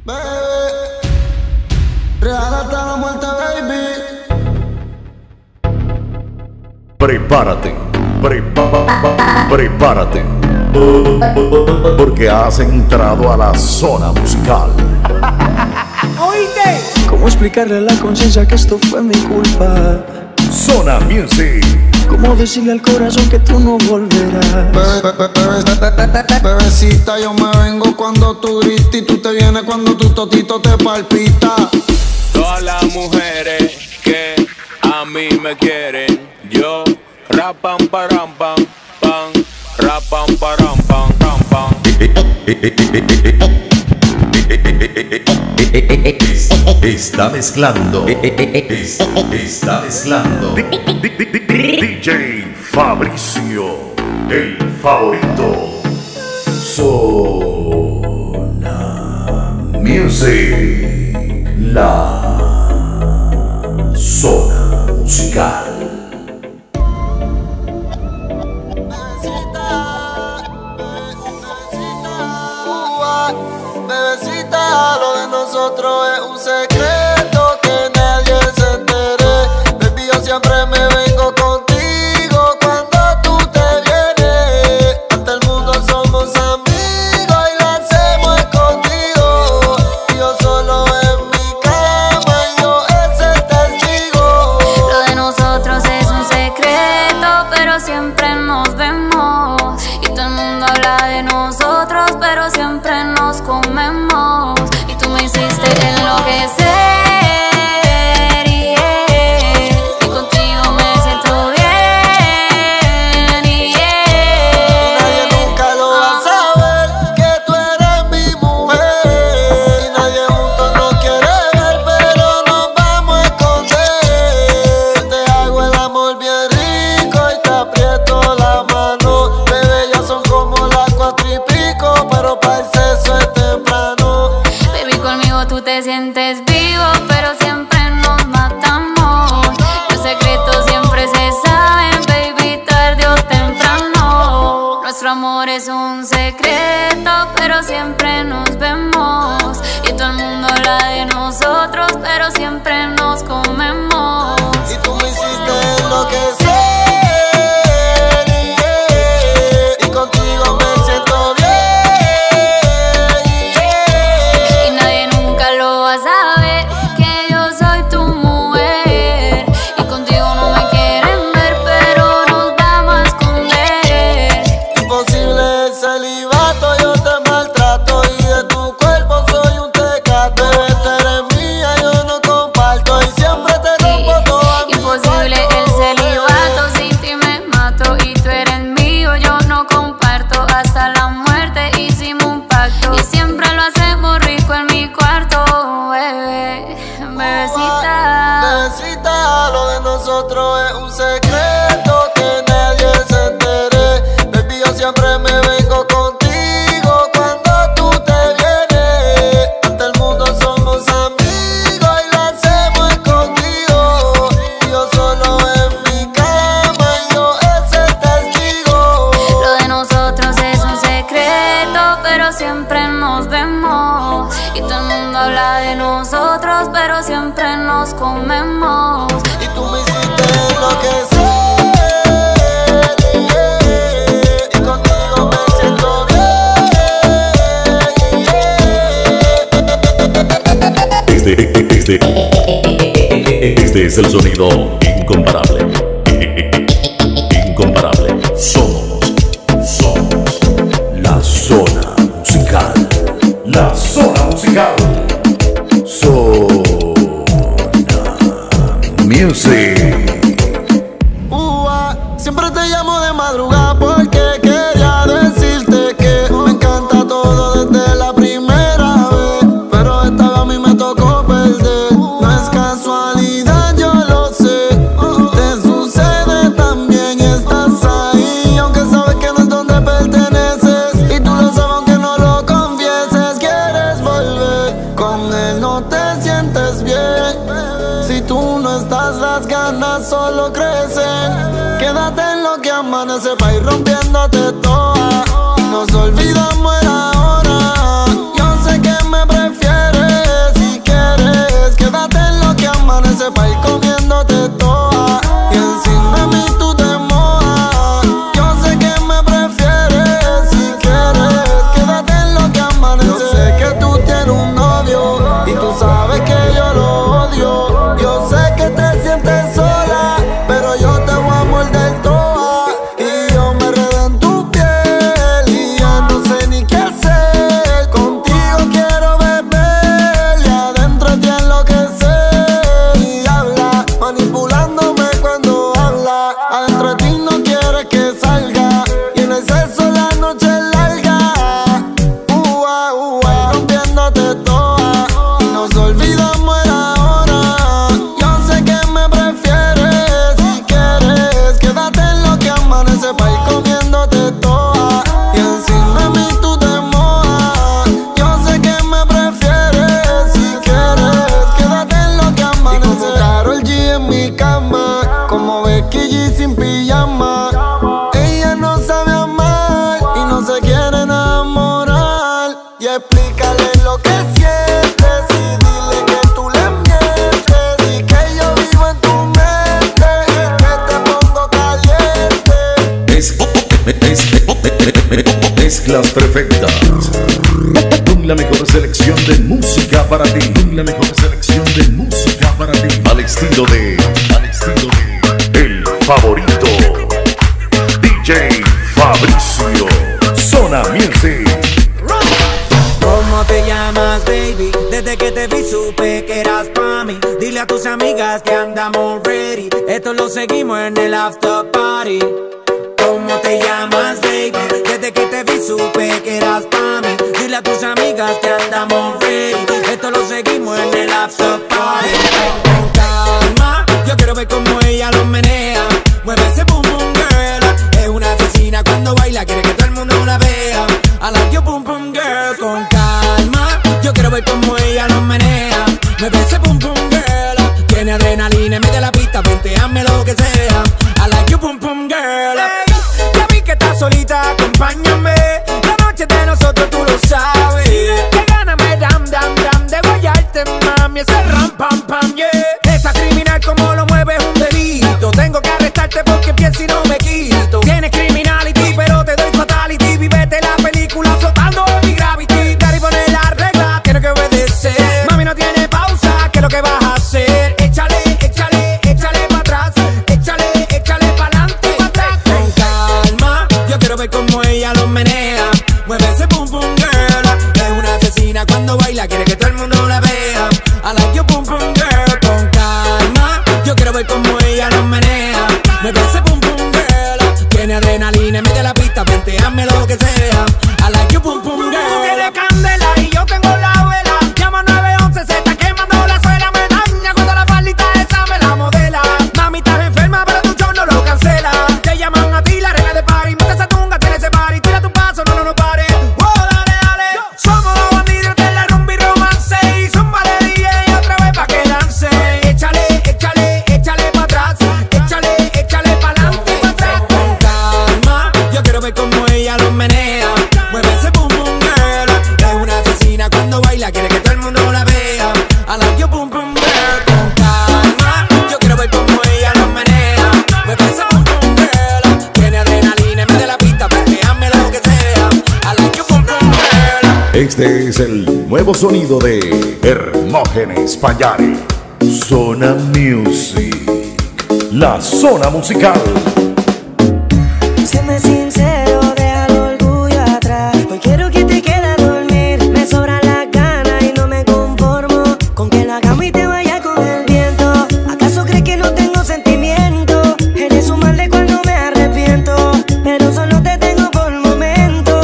Baby, real hasta la muerte, baby. Prepárate, prepárate, porque has entrado a la zona musical. ¿Oíste? ¿Cómo explicarle a la conciencia que esto fue mi culpa? Zona Music. ¿Cómo decirle al corazón que tú no volverás? Bebecita, yo me vengo cuando tú gritas y tú te vienes cuando tu totito te palpita. Todas las mujeres que a mí me quieren, yo rapam param pam pam, rapam param pam pam pam. Está mezclando. Está mezclando. DJ Fabricio, el favorito. Zona Music, la zona musical. Bebecita, lo de nosotros es un secreto que nadie se entere. Baby, yo siempre me vengo contigo cuando tú te vienes. Ante el mundo somos amigos y lo hacemos escondido. Y yo solo en mi cama y yo es el testigo. Lo de nosotros es un secreto, pero siempre nos vemos. Y todo el mundo habla de nosotros, pero siempre nos comemos. Y tú me hiciste enloquecer, y contigo me siento bien, Y nadie nunca lo va a saber que tú eres mi mujer. Y nadie juntos nos quiere ver, pero nos vamos a esconder. Te hago el amor bien rico y te aprieto la mano. Bebé, ya son como las 4:00 pero para el sexo es temprano. Baby, conmigo tú te sientes vivo, pero siempre nos matamos. Los secretos siempre se saben, baby, tarde o temprano. Nuestro amor es un secreto, pero siempre nos vemos. Y todo el mundo habla de nosotros, pero siempre nos comemos. Y tú me hiciste enloquecer, y contigo me siento bien. Y nadie nunca lo va a saber que yo soy tu mujer. Y contigo no me quieren ver, pero nos vamos a esconder. Imposible el celibato, yo te maltrato y de tu cuerpo soy un tecato. Bebé, tú eres mía, yo no comparto y siempre te rompo toda mi Imposible el celibato, sin ti me mato. Y tú eres mío, yo no comparto. Hasta la muerte hicimos un pacto y siempre lo hacemos rico en mi cuarto, bebé, bebecita. Bebecita, lo de nosotros es un secreto que nadie se entere. Baby, yo siempre me vengo contigo cuando tú te vienes. Ante el mundo somos amigos y lo hacemos escondido. Y yo solo en mi cama y yo es el testigo. Lo de nosotros es un secreto, pero siempre nos vemos. Y todo el mundo habla de nosotros, pero siempre nos comemos. Y tú me hiciste enloquecer, y contigo me siento bien. Este es el sonido incomparable. Incomparable. Somos la zona musical. La zona musical. Zona Music. Siempre te llamo de madrugada porque quería decirte que me encanta todo desde la primera vez, pero esta vez a mí me tocó perder. No es casualidad, yo lo sé, te sucede también y estás ahí, aunque sabes que no es donde perteneces. Y tú lo sabes aunque no lo confieses. Quieres volver, con él no te sientes bien. Si tú no estás, las ganas solo crecen. Quédate en lo que amanece pa' ir rompiéndote toda. Y nos olvidamos el ahora. Yo sé que me prefieres. comiéndote toda y nos olvidamos el ahora. Yo sé que me prefieres, si quieres quédate en lo que amanece pa' ir comiéndote toda y encima de mí tú te mojas. Yo sé que me prefieres, si quieres quédate en lo que amanece. Y como Karol G en mi cama, como Becky G sin pijama. Ella no sabe amar y no se quiere enamorar. Y explícale lo que sientes y dile que tú le mientes y que yo vivo en tu mente y que te pongo caliente. Mezclas perfectas con la mejor selección de música para ti. La mejor selección de música para ti. Al estilo de el favorito DJ Fabricio. Zona Music. ¿Cómo te llamas, baby? Desde que te vi supe que eras pa' mí. Dile a tus amigas que andamos ready. Esto lo seguimos en el after party. ¿Cómo te llamas, baby? Desde que te vi supe que eras pa' mí. Dile a tus amigas que andamos ready. Esto lo seguimos en el after party. Con calma, yo quiero ver cómo ella lo menea. Mueve ese boom boom girl. Es una asesina cuando baila, quiere que todo el mundo la vea. I like your boom boom girl. Con calma, yo quiero ver cómo ella lo menea. Mueve ese boom boom girl. Tiene adrenalina en medio de la pista, venteame lo que sea. I like your boom boom girl. Hey, ya vi que estás solita, acompáñame. La noche de nosotros tú lo sabes. Que gana me dam dam dam de guayarte, mami. Ese ram pam pam, yeah. Esa criminal como lo mueve es un delito. Tengo que arrestarte porque pienso y no me quito. Tienes criminality pero te doy fatality. Vívete la película flotando en mi gravity. Daddy pone la regla, tiene que obedecer. Mami no tiene pausa, ¿qué es lo que vas a hacer? Échale, échale, échale pa' atrás. Échale, échale pa'lante, pa' atrás. Con calma, yo quiero ver cómo ella lo menea. Mueve ese boom boom girl. Es una asesina cuando baila, quiere que todo el mundo la vea. I like your boom boom girl. Con calma, yo quiero ver cómo ella lo menea. Mueve ese boom boom girl. Tiene adrenalina en medio de la pista, venteame lo que sea. I like your boom boom girl. Tú tienes candela y yo tengo la vela. Llama 911, se está quemando la suela. Me daña cuando la faldita esa me la modela. Mami, estás enferma, pero tu show no lo cancela. Te llaman a ti, la reina de party. Mete esa tunga, tiene ese party. Tira tu paso, no pare. Oh, dale, dale. Somos los bandidos de la rumba y romance. Y zúmbale DJ otra vez pa' que dance. Échale, échale, échale pa' atrás. Échale, échale pa'lante, pa' atrás. Con calma, yo quiero ver cómo ella lo menea. Mueve ese boom boom girl. Es una asesina cuando baila, quiere que todo el mundo la vea. I like your boom boom girl. Con calma, yo quiero ver cómo ella lo menea. Mueve ese boom boom girl. Tiene adrenalina en medio de la pista, venteame lo que sea. I like your boom boom girl. Este es el nuevo sonido de Hermógenes Payare. Zona Music. La zona musical. Séme sincero, deja el orgullo atrás. Hoy quiero que te quedes a dormir. Me sobran las ganas y no me conformo con que la cama y te vaya con el viento. ¿Acaso crees que no tengo sentimiento? Eres un mal de cuando me arrepiento, pero solo te tengo por momento.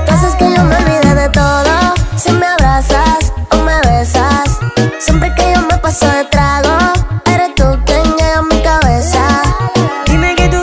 Tú haces que yo me olvide de todo. Si me abrazas o me besas, siempre que yo me paso de trago, eres tú quien llega a mi cabeza. Dime que tú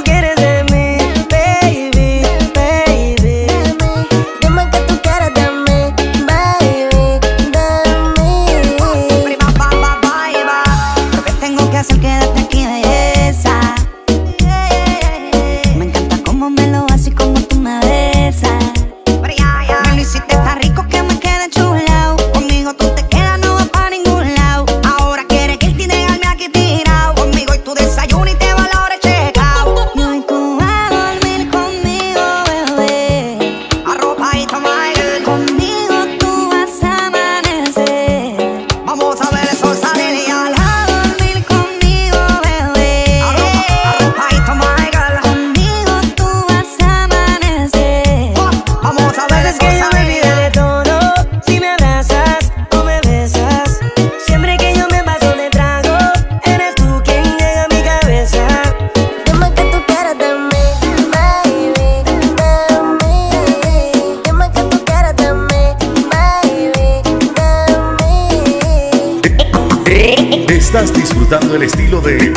Estás disfrutando el estilo de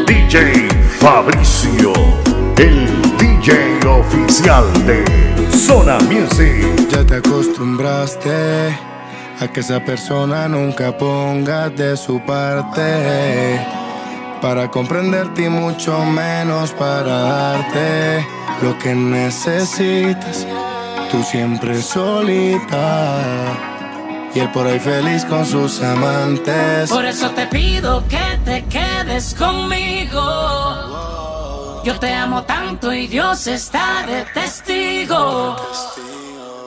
DJ Fabricio, el DJ oficial de Zona Music. Ya te acostumbraste a que esa persona nunca ponga de su parte para comprenderte y mucho menos para darte lo que necesitas. Tú siempre solita y él por ahí feliz con sus amantes. Por eso te pido que te quedes conmigo. Yo te amo tanto y Dios está de testigo.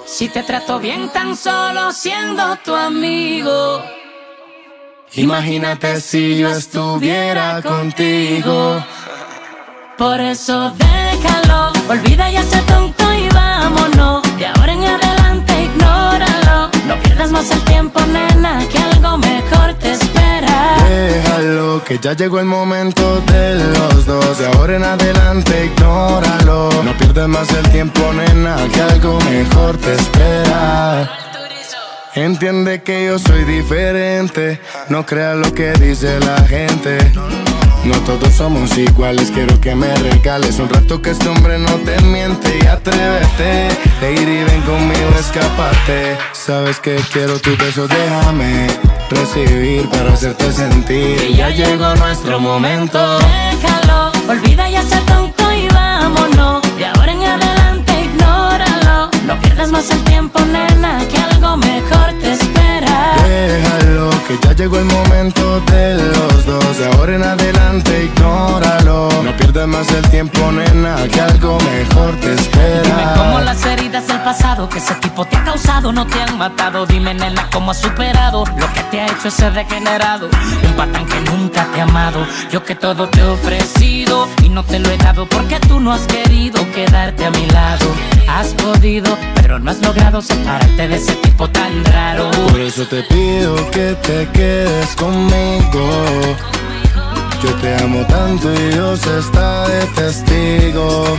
Si te trato bien tan solo siendo tu amigo. Imagínate si yo estuviera contigo. Por eso déjalo, olvida ya ese tonto y vámonos. De ahora en adelante ignóralo. No pierdas más el tiempo, nena, que algo mejor te espera. Déjalo, que ya llegó el momento de los dos. De ahora en adelante ignóralo. No pierdas más el tiempo, nena, que algo mejor te espera. Entiende que yo soy diferente. No creas lo que dice la gente. No todos somos iguales, quiero que me regales un rato que este hombre no te miente. Y atrévete, lady, ven conmigo, escápate. Sabes que quiero tu beso, déjame recibir para hacerte sentir. Y ya llegó nuestro momento. Déjalo, olvida ya ese tonto y vámonos. De ahora en adelante ignóralo. No pierdas más el tiempo, nena, que algo mejor te espera. Déjalo, que ya llegó el momento de los dos. De ahora en adelante ignóralo. No pierdas más el tiempo, nena, que algo mejor te espera. Dime cómo las heridas del pasado que ese tipo te ha causado no te han matado. Dime, nena, cómo has superado lo que te ha hecho ese degenerado. Un patán que nunca te ha amado. Yo que todo te he ofrecido y no te lo he dado porque tú no has querido quedarte a mi lado. Has podido, pero no has logrado separarte de ese tipo tan raro. Por eso te pido que te quedes conmigo. Yo te amo tanto y Dios está de testigo.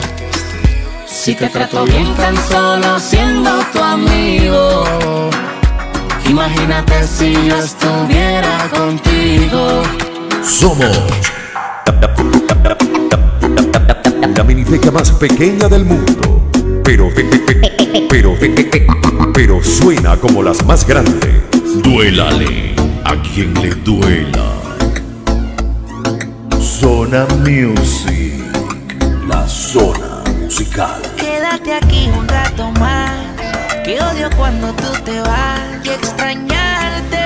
Si te trato bien tan solo siendo tu amigo. Imagínate si yo estuviera contigo. Somos la miniteca más pequeña del mundo, pero suena como las más grandes. Duélale a quien le duela. Zona Music, la zona musical. Quédate aquí un rato más, que odio cuando tú te vas. Y extrañarte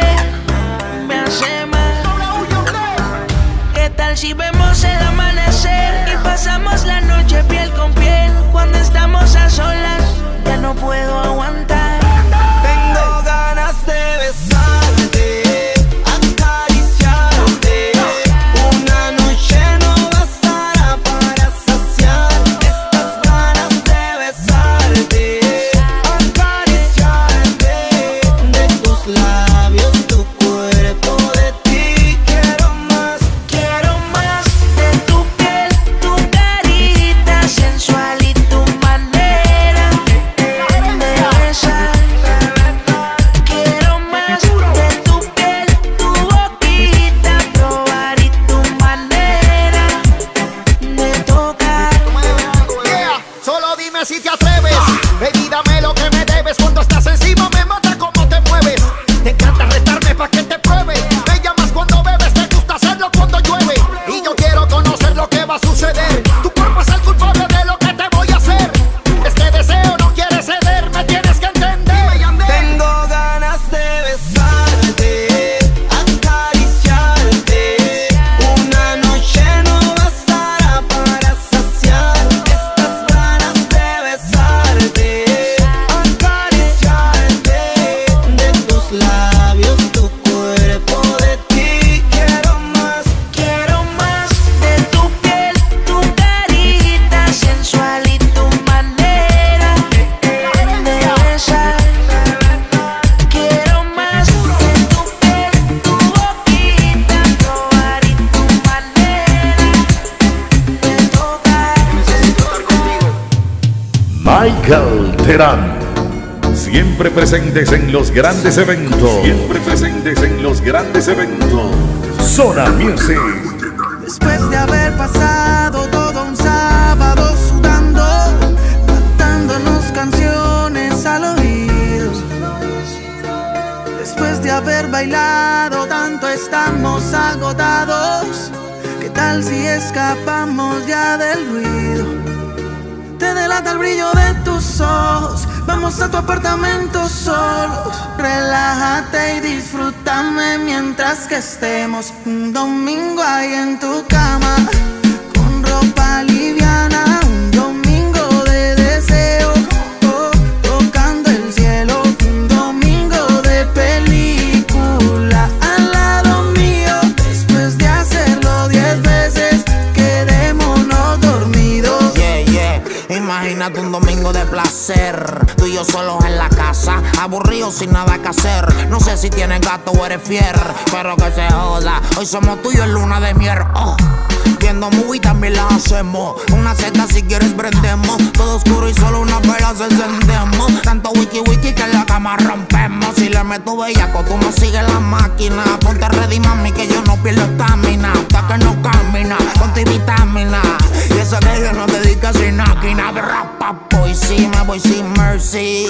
me hace mal. ¿Qué tal si vemos el amanecer y pasamos la noche piel con piel? Cuando estamos a solas ya no puedo aguantar. Tengo ganas de besarte, acariciarte. Una noche no bastará para saciar estas ganas de besarte, acariciarte. De tus labios, tu cuerpo, de ti quiero más de tu piel, tu carita sensual y tu manera de besar. Quiero más de tu piel, tu boquita, probar y tu manera de tocar. Solo dime si te atreves, baby, dame lo que me debes. Cuando estás encima me mata cómo te mueves. Te encanta retarme pa' que te pruebe. Me llamas cuando bebes, te gusta hacerlo cuando llueve. Y yo quiero conocer lo que va a suceder. Tu cuerpo es el culpable de lo que te voy a hacer. Este deseo no quiere ceder, me tienes que entender. Tengo ganas de besarte, acariciarte. Una noche no bastará para saciar estas ganas de besarte, acariciarte. De tus labios, tu cuerpo, de ti quiero más de tu piel, tu carita sensual y tu manera de besar. Quiero más de tu piel, tu boquita, probar y tu manera de tocar. Necesito estar contigo. Michael Terán, siempre presentes en los grandes eventos. Siempre presentes en los grandes eventos. Zona Music. Después de haber pasado todo un sábado sudando, cantándonos canciones al oído. Después de haber bailado tanto estamos agotados. ¿Qué tal si escapamos ya del ruido? Te delata el brillo de tus ojos. Vamos a tu apartamento solos. Relájate y disfrútame mientras que estemos un domingo ahí en tu cama, con ropa liviana. Un domingo de deseo, tocando el cielo. Un domingo de película al lado mío. Después de hacerlo 10 veces, quedémonos dormidos. Imagínate un domingo de placer, tú y yo solos en la casa, aburridos sin nada que hacer. No sé si tienes gato o eres fier, pero que se joda, hoy somos tuyos en luna de miel. Viendo movie también la hacemos. Una seta si quieres prendemos. Todo oscuro y solo una vela se encendemos. Tanto wiki que en la cama rompemos. Si le meto bellaco, tú me sigues la máquina. Ponte ready, mami, que yo no pierdo estamina. Hasta que no camina, ponte vitamina. Y eso que yo no te di casi máquina. Voy sí, me voy sin mercy.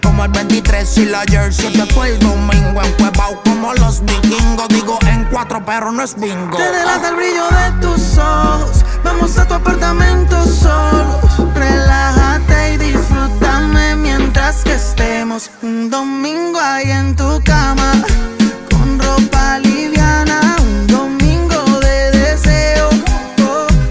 Como el 23 y la jersey. Después el domingo en Cuevao como los vikingos. Digo en 4 pero no es bingo. Te delata el brillo de tus ojos. Vamos a tu apartamento solos. Relájate y disfrútame mientras que estemos un domingo ahí en tu cama, con ropa liviana. Un domingo de deseo,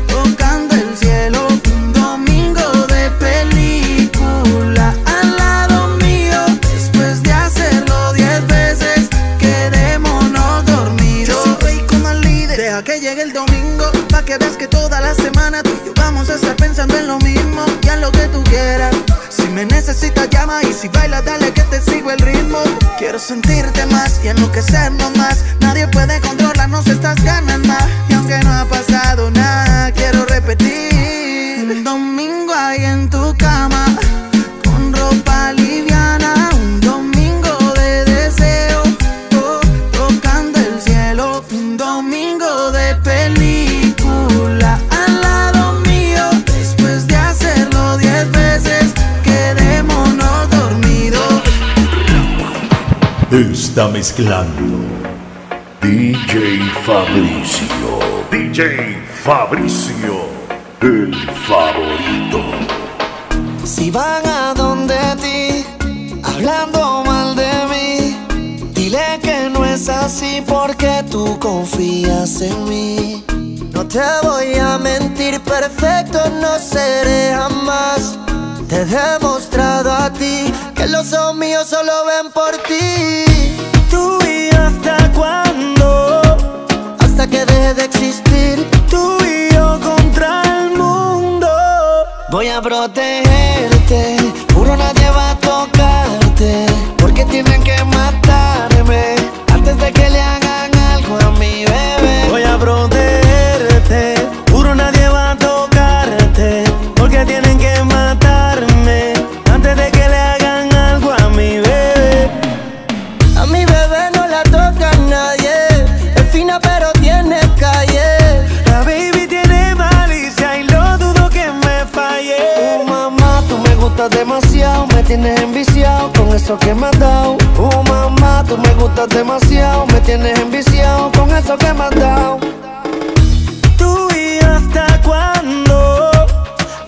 tocando el cielo. Un domingo de película al lado mío. Después de hacerlo 10 veces, quedémonos dormidos. Yo siempre voy con el líder. Deja que llegue el domingo, pa' que veas que toda la semana tú y yo vamos a estar pensando en lo mismo y en lo que tú quieras. Si me necesitas llama y si bailas dale que te sigo el ritmo. Quiero sentirte más y enloquecernos más. Nadie puede controlarnos estas ganas más. Y aunque no ha pasado nada, quiero repetir. Un domingo ahí en tu cama, con ropa liviana. Un domingo de deseo, tocando el cielo. Un domingo de película al lado mío. Después de hacerlo 10 veces, quedémonos dormidos. Está mezclando DJ Fabricio. DJ Fabricio, el favorito. Si van a donde ti, hablando mal de mí, dile que no es así porque tú confías en mí. No te voy a mentir, perfecto no seré jamás. Te he demostrado a ti que los ojos míos solo ven por ti. Tú y yo hasta cuándo, hasta que deje de existir. Tú y yo contra el mundo. Voy a protegerte, juro nadie va a tocarte, porque tienen que matarme antes de que le hagan algo a mi bebé. Voy a protegerte, juro nadie va a tocarte, porque tienen que matarme antes de que le hagan algo a mi bebé. A mi bebé no la toca nadie, es fina pero tiene calle. La baby tiene malicia y lo dudo que me falle. Oh mamá, tú me gustas demasiado, me tienes enviciado con eso que me has dado. Oh mamá, tú me gustas demasiado, me tienes enviciado con eso que me has dado. Tú y yo hasta cuándo,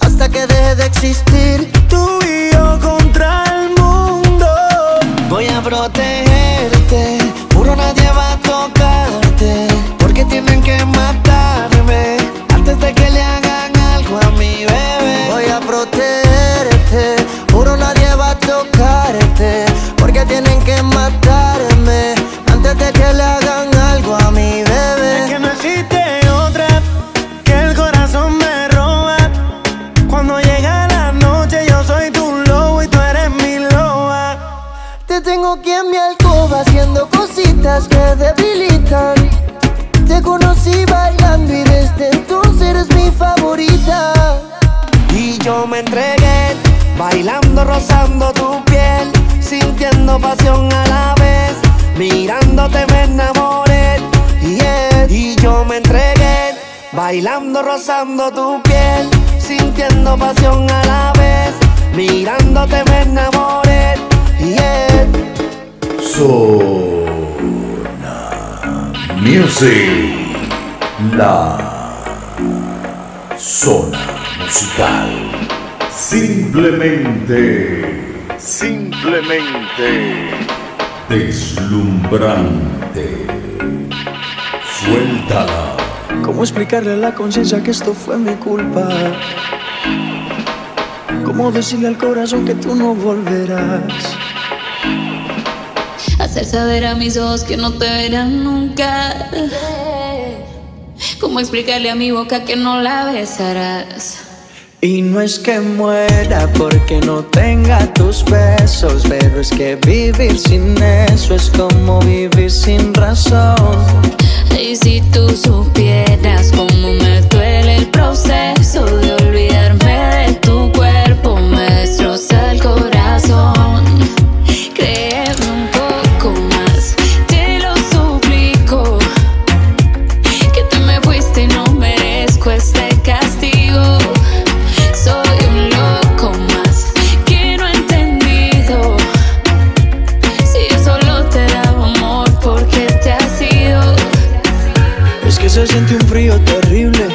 hasta que deje de existir. Tú y yo contra el mundo. Voy a protegerte, juro nadie va a tocarte, porque tienen que matarme antes de que le hagan algo a mi bebé. Voy a protegerte, juro nadie va a tocarte, porque tienen que matarme antes de que le hagan algo a mi bebé. Es que no existe otra que el corazón me roba. Cuando llega la noche yo soy tu lobo y tú eres mi loba. Te tengo aquí en mi alcoba haciendo cositas que debilitan. Te conocí bailando y desde entonces eres mi favorita. Y yo me entregué, bailando, rozando tu piel, sintiendo pasión a la vez. Mirándote me enamoré, yeah. bailando, rozando tu piel, sintiendo pasión a la vez, mirándote me enamoré. Yeah. Zona Music, la zona musical. Simplemente deslumbrante. Suéltala. ¿Cómo explicarle a la conciencia que esto fue mi culpa? ¿Cómo decirle al corazón que tú no volverás? Hacer saber a mis ojos que no te verán nunca. ¿Cómo explicarle a mi boca que no la besarás? Y no es que muera porque no tenga tus besos, pero es que vivir sin eso es como vivir sin razón. Y si tú supieras cómo me duele el proceso de olvidarme de tu cuerpo, me destroza el corazón. Créeme un poco más, te lo suplico, que te me fuiste y no merezco este castigo. Soy un loco más que no he entendido, si yo solo te daba amor porque te has ido. Es que se siente un frío terrible,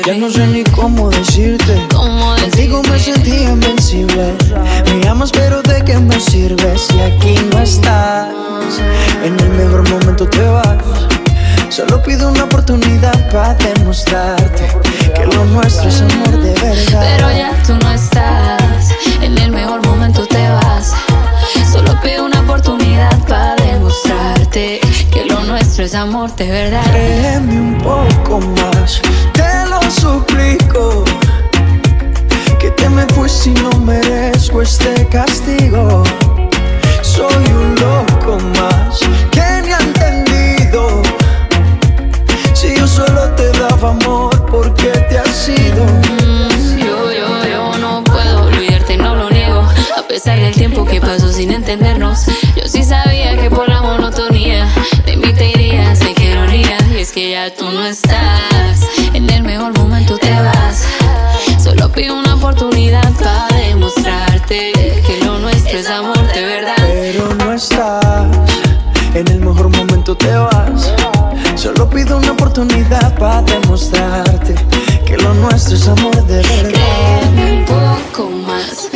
ya no sé ni cómo decirte. Contigo me sentí invencible. Me amas pero ¿de qué me sirve si aquí no estás? En el mejor momento te vas. Solo pido una oportunidad para demostrarte que lo nuestro es amor de verdad. Pero ya tú no estás, en el mejor momento te vas. Solo pido una oportunidad para demostrarte que lo nuestro es amor de verdad. Créeme un poco más, te lo suplico, que te me fuiste y no merezco este castigo. Soy un loco más que ni ha entendido, si yo solo te daba amor porque te has ido. Yo no puedo olvidarte, no lo niego. A pesar del tiempo que pasó sin entendernos, yo sí sabía que por la monotonía de mí te irías, de qué ironía. Y es que ya tú no estás, en el mejor momento te vas. Solo pido una oportunidad para demostrarte que lo nuestro es amor de verdad. Pero no estás, en el mejor momento te vas. Solo pido una oportunidad para demostrarte que lo nuestro es amor de verdad. Créeme un poco más,